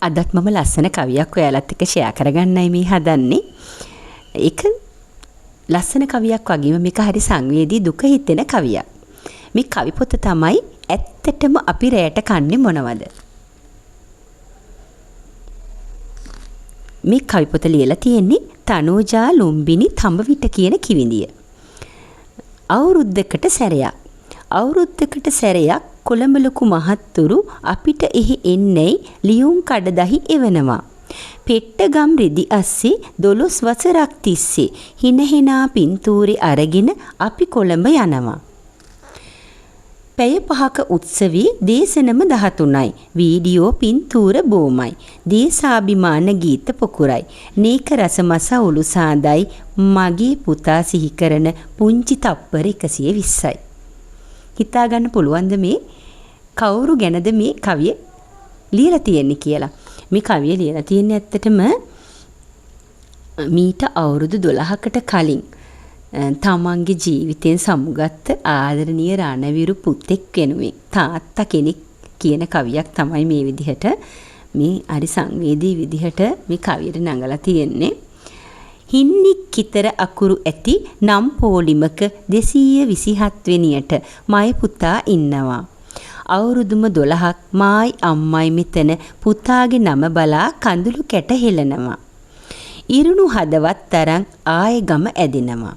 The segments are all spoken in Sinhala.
අදත් මම ලස්සන කවියක් ඔයාලත් එක්ක ෂෙයා කරගන්නයි මේ හදන්නේ. ඒක ලස්සන කවියක් වගේම මේක හරි සංවේදී දුක හිතෙන කවියක්. මේ කවි පොත තමයි ඇත්තටම අපි රැයට කන්නේ මොනවද? මේ කවි පොත ලියලා තියෙන්නේ තනෝජා ලුම්බිනි තඹවිට කියන කිවිඳිය. අවුරුද්දකට සැරයක් කොළඹ ලොකු මහත්තුරු අපිට එහි එන්නේ ලියුම් කඩදාහි එවනවා. පෙට්ටගම් රෙදි අස්සේ 12 වසරක් තිස්සේ හිනහෙනා පින්තූරේ අරගෙන අපි කොළඹ යනවා. පැය 5ක උත්සවයේ දේශනම 13යි. වීඩියෝ පින්තූර බොමයි. දේශාභිමාන ගීත පොකුරයි. නේක රසමස උළු සාදයි මගේ පුතා සිහි කරන පුංචි තප්පර 120යි. හිතා ගන්න පුළුවන්ද මේ කවුරු ගැනද මේ කවිය ලියලා තියෙන්නේ කියලා. මේ කවිය ලියලා තියෙන්නේ ඇත්තටම මීට අවුරුදු 12කට කලින් තමන්ගේ ජීවිතයෙන් සමුගත්ත ආදරණීය රණවිරු පුතෙක් වෙනුවෙන් තාත්තා කෙනෙක් කියන කවියක් තමයි මේ විදිහට මේ හරි සංවේදී විදිහට මේ කවියට නඟලා තියෙන්නේ. හින්නික් කිතර අකුරු ඇති නම් පොලිමක 227 වෙනියට මයි පුතා ඉන්නවා. අවුරුදුම 12ක් මායි අම්මයි මෙතන පුතාගේ නම බලා කඳුළු කැට හෙලනවා. ඉරුණු හදවත් තරම් ආයෙ ගම ඇදෙනවා.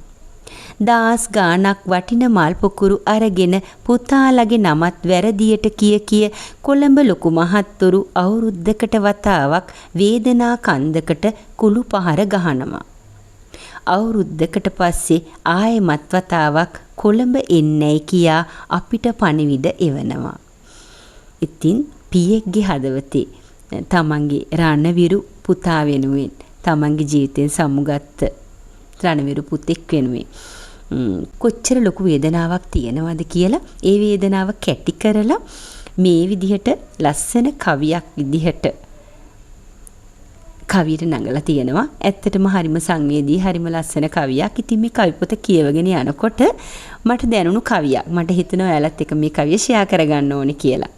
දාස් ගානක් වටින මල් පොකුරු අරගෙන පුතාලගේ නමත් වැරදියට කිය කොළඹ ලොකු මහත්තුරු අවුරුද්දකට වතාවක් වේදනා කන්දකට කුළු පහර ගහනවා. අවුරුද්දකට පස්සේ ආයෙමත් වතාවක් කොළඹ එන්නයි කියා අපිට පණිවිඩ එවනවා. ඉතින් පියෙක්ගේ හදවතේ තමන්ගේ රණවිරු පුතා වෙනුවෙන් තමන්ගේ ජීවිතයෙන් සමුගත්ත රණවිරු පුතෙක් වෙනුවෙන් කොච්චර ලොකු වේදනාවක් තියෙනවද කියලා ඒ වේදනාව කැටි කරලා මේ විදිහට ලස්සන කවියක් විදිහට කවියට නඟලා තියෙනවා. ඇත්තටම හරිම සංවේදී හරිම ලස්සන කවියක්. ඉතින් මේ කවි පොත කියවගෙන යනකොට මට දැනුණු කවියක්. මට හිතෙනවා ඔයාලත් එක්ක මේ කවිය ෂෙයා කරගන්න ඕනේ කියලා.